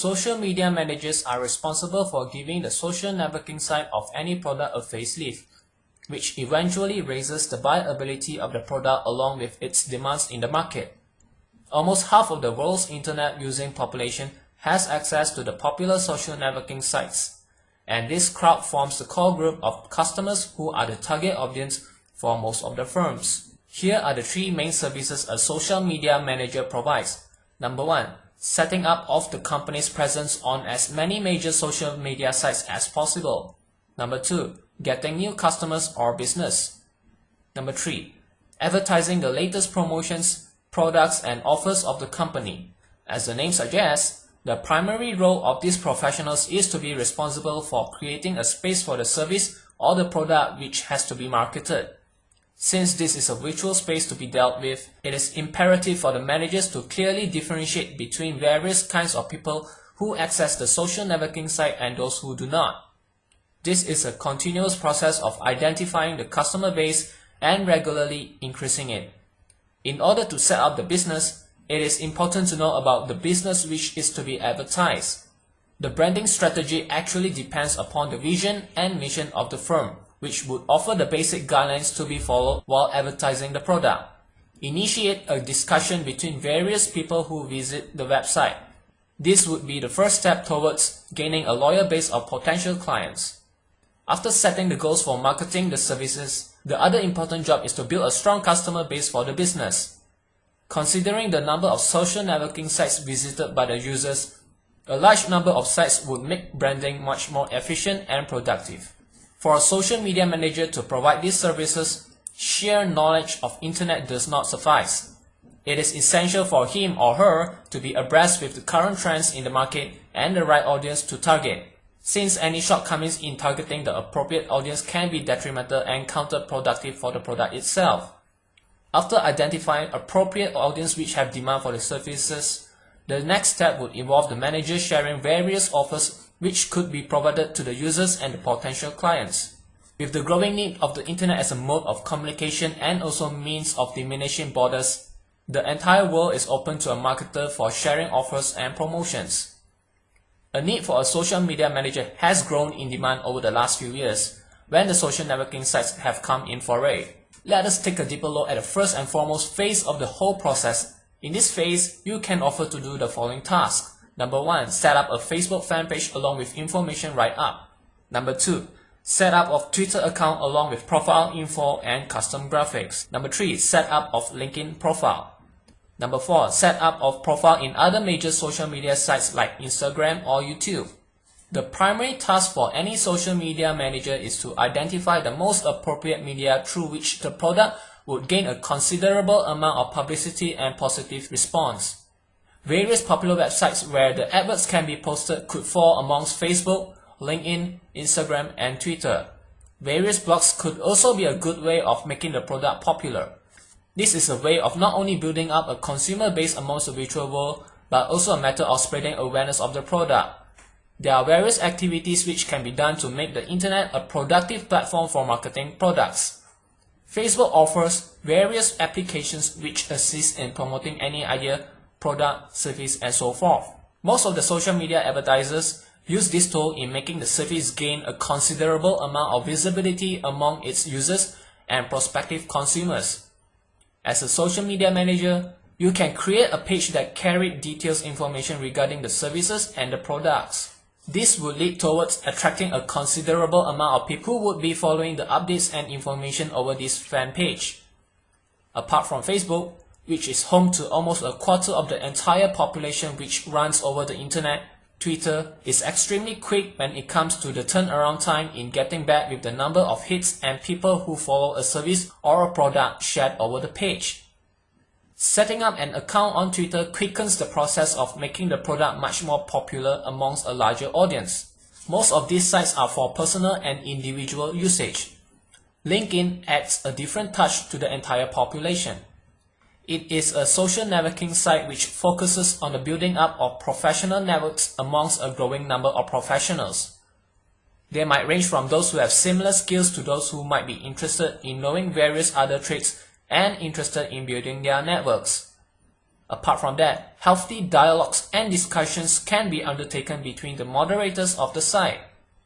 Social media managers are responsible for giving the social networking side of any product a facelift, which eventually raises the buyability of the product along with its demands in the market. Almost half of the world's internet using population has access to the popular social networking sites, and this crowd forms the core group of customers who are the target audience for most of the firms. Here are the three main services a social media manager provides. Number 1. Setting up of the company's presence on as many major social media sites as possible. Number 2. Getting new customers or business. Number 3. Advertising the latest promotions, products and offers of the company. As the name suggests, the primary role of these professionals is to be responsible for creating a space for the service or the product which has to be marketed. Since this is a virtual space to be dealt with, it is imperative for the managers to clearly differentiate between various kinds of people who access the social networking site and those who do not. This is a continuous process of identifying the customer base and regularly increasing it. In order to set up the business, it is important to know about the business which is to be advertised. The branding strategy actually depends upon the vision and mission of the firm, which would offer the basic guidelines to be followed while advertising the product. Initiate a discussion between various people who visit the website. This would be the first step towards gaining a loyal base of potential clients. After setting the goals for marketing the services, the other important job is to build a strong customer base for the business. Considering the number of social networking sites visited by the users, a large number of sites would make branding much more efficient and productive. For a social media manager to provide these services, sheer knowledge of internet does not suffice. It is essential for him or her to be abreast with the current trends in the market and the right audience to target, since any shortcomings in targeting the appropriate audience can be detrimental and counterproductive for the product itself. After identifying appropriate audience which have demand for the services, the next step would involve the manager sharing various offers which could be provided to the users and the potential clients. With the growing need of the internet as a mode of communication and also means of diminishing borders, the entire world is open to a marketer for sharing offers and promotions. A need for a social media manager has grown in demand over the last few years, when the social networking sites have come in foray. Let us take a deeper look at the first and foremost phase of the whole process. In this phase, you can offer to do the following tasks. Number 1. Set up a Facebook fan page along with information right up. Number 2. Set up of Twitter account along with profile info and custom graphics. Number 3. Set up of LinkedIn profile. Number 4. Set up of profile in other major social media sites like Instagram or YouTube. The primary task for any social media manager is to identify the most appropriate media through which the product would gain a considerable amount of publicity and positive response. Various popular websites where the adverts can be posted could fall amongst Facebook, LinkedIn, Instagram, and Twitter. Various blogs could also be a good way of making the product popular. This is a way of not only building up a consumer base amongst the virtual world, but also a matter of spreading awareness of the product. There are various activities which can be done to make the internet a productive platform for marketing products. Facebook offers various applications which assist in promoting any idea, product, service, and so forth. Most of the social media advertisers use this tool in making the service gain a considerable amount of visibility among its users and prospective consumers. As a social media manager, you can create a page that carries detailed information regarding the services and the products. This would lead towards attracting a considerable amount of people who would be following the updates and information over this fan page. Apart from Facebook, which is home to almost a quarter of the entire population which runs over the internet, Twitter is extremely quick when it comes to the turnaround time in getting back with the number of hits and people who follow a service or a product shared over the page. Setting up an account on Twitter quickens the process of making the product much more popular amongst a larger audience. Most of these sites are for personal and individual usage. LinkedIn adds a different touch to the entire population. It is a social networking site which focuses on the building up of professional networks amongst a growing number of professionals. They might range from those who have similar skills to those who might be interested in knowing various other traits and interested in building their networks. Apart from that, healthy dialogues and discussions can be undertaken between the moderators of the site.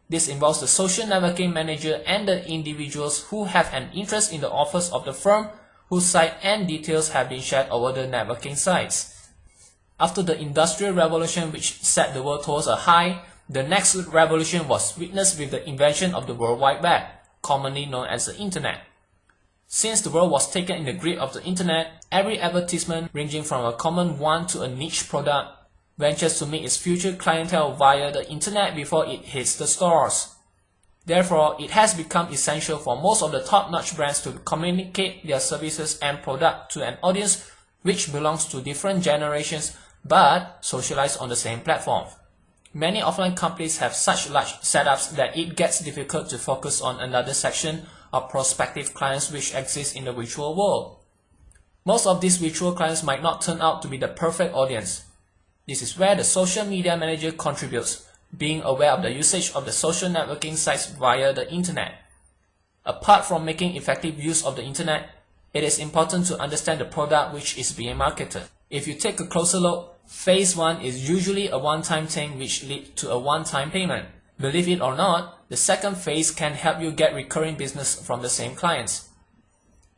This involves the social networking manager and the individuals who have an interest in the offers of the firm whose site and details have been shared over the networking sites. After the Industrial Revolution, which set the world towards a high, the next revolution was witnessed with the invention of the World Wide Web, commonly known as the Internet. Since the world was taken in the grip of the Internet, every advertisement ranging from a common one to a niche product ventures to meet its future clientele via the Internet before it hits the stores. Therefore, it has become essential for most of the top-notch brands to communicate their services and product to an audience which belongs to different generations but socialize on the same platform. Many offline companies have such large setups that it gets difficult to focus on another section of prospective clients which exist in the virtual world. Most of these virtual clients might not turn out to be the perfect audience. This is where the social media manager contributes, being aware of the usage of the social networking sites via the Internet. Apart from making effective use of the Internet, it is important to understand the product which is being marketed. If you take a closer look, Phase 1 is usually a one-time thing which leads to a one-time payment. Believe it or not, the second phase can help you get recurring business from the same clients.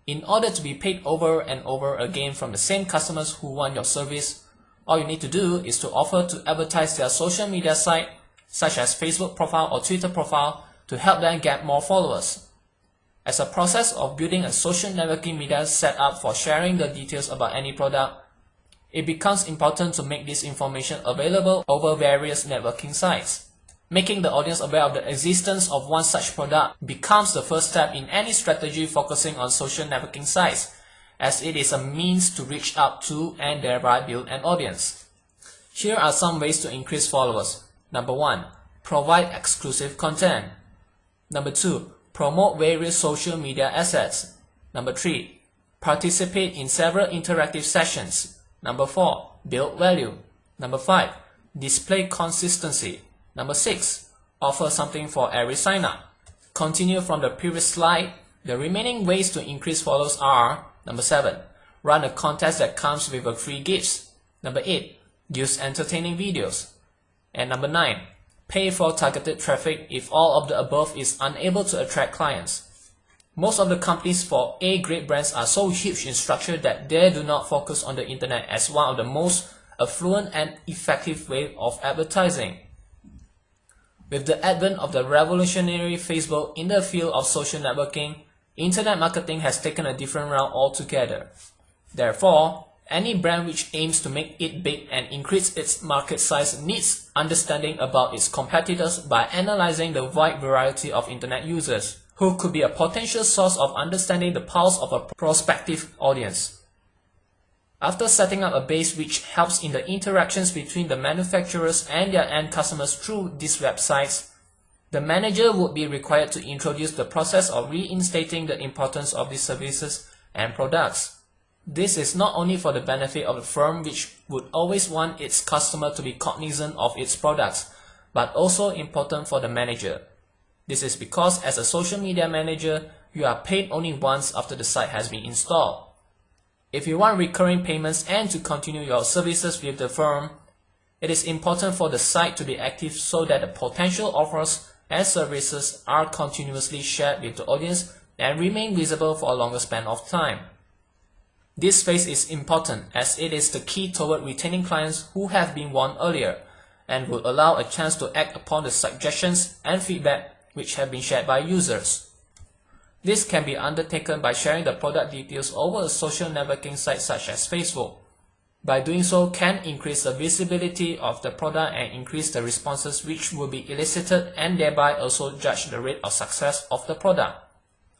In order to be paid over and over again from the same customers who want your service, all you need to do is to offer to advertise their social media site, such as Facebook profile or Twitter profile, to help them get more followers. As a process of building a social networking media set up for sharing the details about any product, it becomes important to make this information available over various networking sites. Making the audience aware of the existence of one such product becomes the first step in any strategy focusing on social networking sites, as it is a means to reach out to and thereby build an audience. Here are some ways to increase followers. Number 1. Provide exclusive content. Number 2. Promote various social media assets. Number 3. Participate in several interactive sessions. Number 4. Build value. Number 5. Display consistency. Number 6. Offer something for every sign-up. Continue from the previous slide. The remaining ways to increase followers are: Number 7. Run a contest that comes with a free gifts. Number 8. Use entertaining videos. And number 9. Pay for targeted traffic if all of the above is unable to attract clients. Most of the companies for A-grade brands are so huge in structure that they do not focus on the Internet as one of the most affluent and effective way of advertising. With the advent of the revolutionary Facebook in the field of social networking, Internet marketing has taken a different route altogether. Therefore, any brand which aims to make it big and increase its market size needs understanding about its competitors by analyzing the wide variety of Internet users, who could be a potential source of understanding the pulse of a prospective audience. After setting up a base which helps in the interactions between the manufacturers and their end customers through these websites, the manager would be required to introduce the process of reinstating the importance of these services and products. This is not only for the benefit of the firm, which would always want its customer to be cognizant of its products, but also important for the manager. This is because as a social media manager, you are paid only once after the site has been installed. If you want recurring payments and to continue your services with the firm, it is important for the site to be active so that the potential offers and services are continuously shared with the audience and remain visible for a longer span of time. This phase is important as it is the key toward retaining clients who have been won earlier and will allow a chance to act upon the suggestions and feedback which have been shared by users. This can be undertaken by sharing the product details over a social networking site such as Facebook. By doing so can increase the visibility of the product and increase the responses which will be elicited and thereby also judge the rate of success of the product.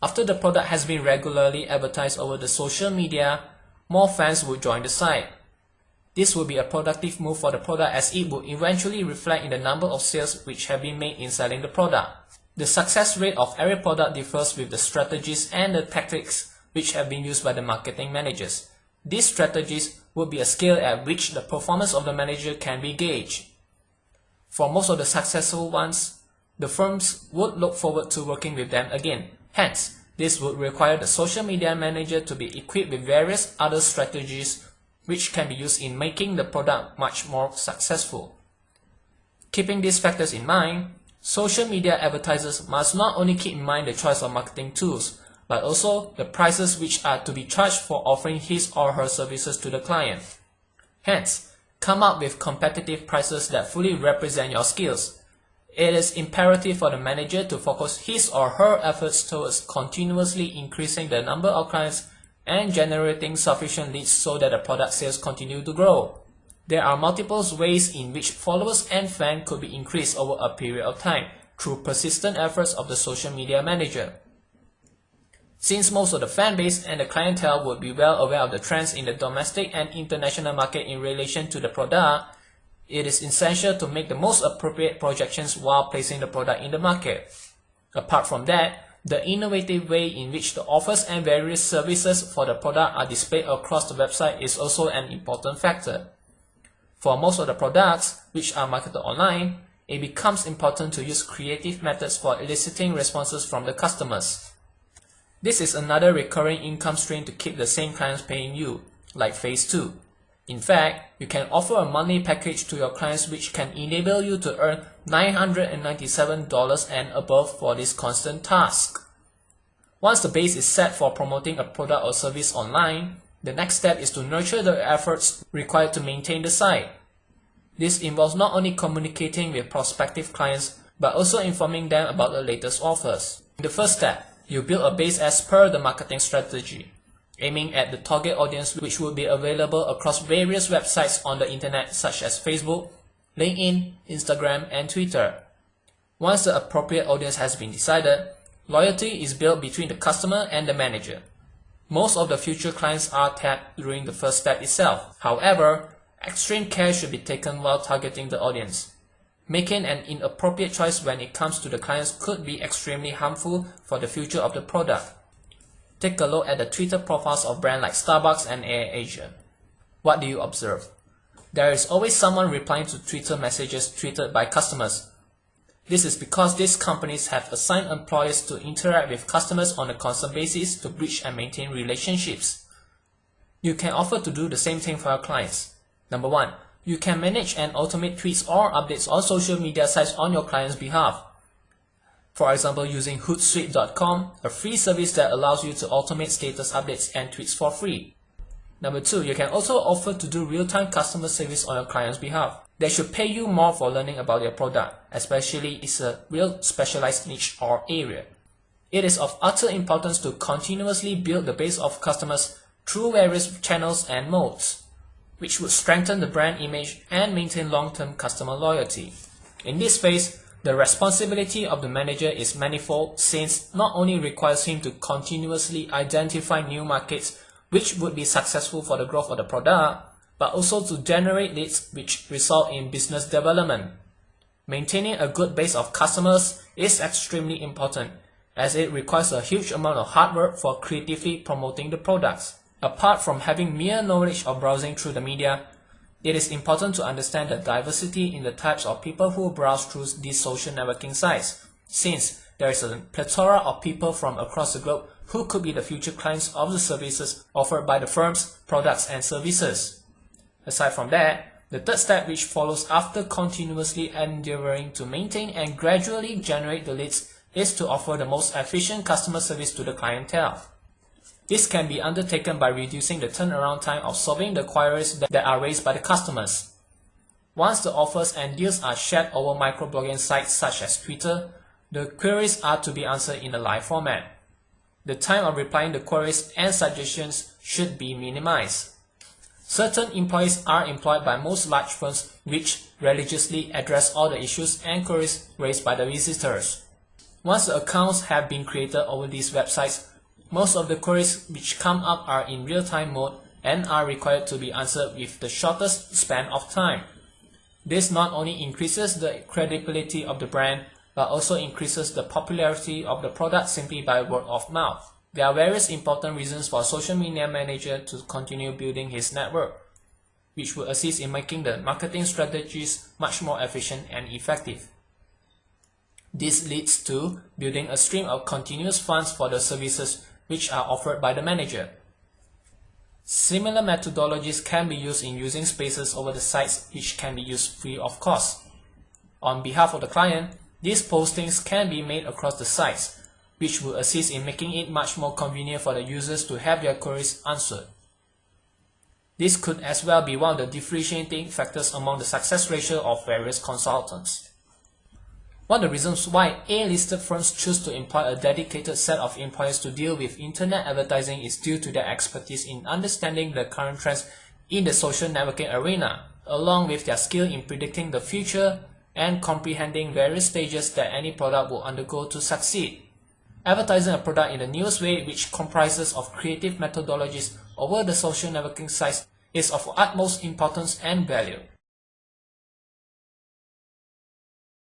After the product has been regularly advertised over the social media, more fans will join the site. This will be a productive move for the product as it will eventually reflect in the number of sales which have been made in selling the product. The success rate of every product differs with the strategies and the tactics which have been used by the marketing managers. These strategies will be a scale at which the performance of the manager can be gauged. For most of the successful ones, the firms would look forward to working with them again. Hence, this would require the social media manager to be equipped with various other strategies which can be used in making the product much more successful. Keeping these factors in mind, social media advertisers must not only keep in mind the choice of marketing tools, but also the prices which are to be charged for offering his or her services to the client. Hence, come up with competitive prices that fully represent your skills. It is imperative for the manager to focus his or her efforts towards continuously increasing the number of clients and generating sufficient leads so that the product sales continue to grow. There are multiple ways in which followers and fans could be increased over a period of time through persistent efforts of the social media manager. Since most of the fan base and the clientele would be well aware of the trends in the domestic and international market in relation to the product, it is essential to make the most appropriate projections while placing the product in the market. Apart from that, the innovative way in which the offers and various services for the product are displayed across the website is also an important factor. For most of the products which are marketed online, it becomes important to use creative methods for eliciting responses from the customers. This is another recurring income stream to keep the same clients paying you, like Phase 2. In fact, you can offer a monthly package to your clients which can enable you to earn $997 and above for this constant task. Once the base is set for promoting a product or service online, the next step is to nurture the efforts required to maintain the site. This involves not only communicating with prospective clients, but also informing them about the latest offers. In the first step, you build a base as per the marketing strategy, aiming at the target audience which will be available across various websites on the internet such as Facebook, LinkedIn, Instagram, and Twitter. Once the appropriate audience has been decided, loyalty is built between the customer and the manager. Most of the future clients are tapped during the first step itself. However, extreme care should be taken while targeting the audience. Making an inappropriate choice when it comes to the clients could be extremely harmful for the future of the product. Take a look at the Twitter profiles of brands like Starbucks and AirAsia. What do you observe? There is always someone replying to Twitter messages tweeted by customers. This is because these companies have assigned employees to interact with customers on a constant basis to bridge and maintain relationships. You can offer to do the same thing for your clients. Number 1. You can manage and automate tweets or updates on social media sites on your client's behalf. For example, using Hootsuite.com, a free service that allows you to automate status updates and tweets for free. Number 2, you can also offer to do real-time customer service on your client's behalf. They should pay you more for learning about your product, especially if it's a real specialized niche or area. It is of utter importance to continuously build the base of customers through various channels and modes, which would strengthen the brand image and maintain long-term customer loyalty. In this phase, the responsibility of the manager is manifold since not only requires him to continuously identify new markets which would be successful for the growth of the product, but also to generate leads which result in business development. Maintaining a good base of customers is extremely important as it requires a huge amount of hard work for creatively promoting the products. Apart from having mere knowledge of browsing through the media, it is important to understand the diversity in the types of people who browse through these social networking sites, since there is a plethora of people from across the globe who could be the future clients of the services offered by the firms, products, and services. Aside from that, the third step which follows after continuously endeavoring to maintain and gradually generate the leads is to offer the most efficient customer service to the clientele. This can be undertaken by reducing the turnaround time of solving the queries that are raised by the customers. Once the offers and deals are shared over microblogging sites such as Twitter, the queries are to be answered in a live format. The time of replying the queries and suggestions should be minimized. Certain employees are employed by most large firms which religiously address all the issues and queries raised by the visitors. Once the accounts have been created over these websites, most of the queries which come up are in real-time mode and are required to be answered with the shortest span of time. This not only increases the credibility of the brand, but also increases the popularity of the product simply by word of mouth. There are various important reasons for a social media manager to continue building his network, which will assist in making the marketing strategies much more efficient and effective. This leads to building a stream of continuous funds for the services which are offered by the manager. Similar methodologies can be used in using spaces over the sites, which can be used free of cost. On behalf of the client, these postings can be made across the sites, which will assist in making it much more convenient for the users to have their queries answered. This could as well be one of the differentiating factors among the success ratio of various consultants. One of the reasons why A-listed firms choose to employ a dedicated set of employees to deal with internet advertising is due to their expertise in understanding the current trends in the social networking arena, along with their skill in predicting the future and comprehending various stages that any product will undergo to succeed. Advertising a product in the newest way, which comprises of creative methodologies over the social networking sites, is of utmost importance and value.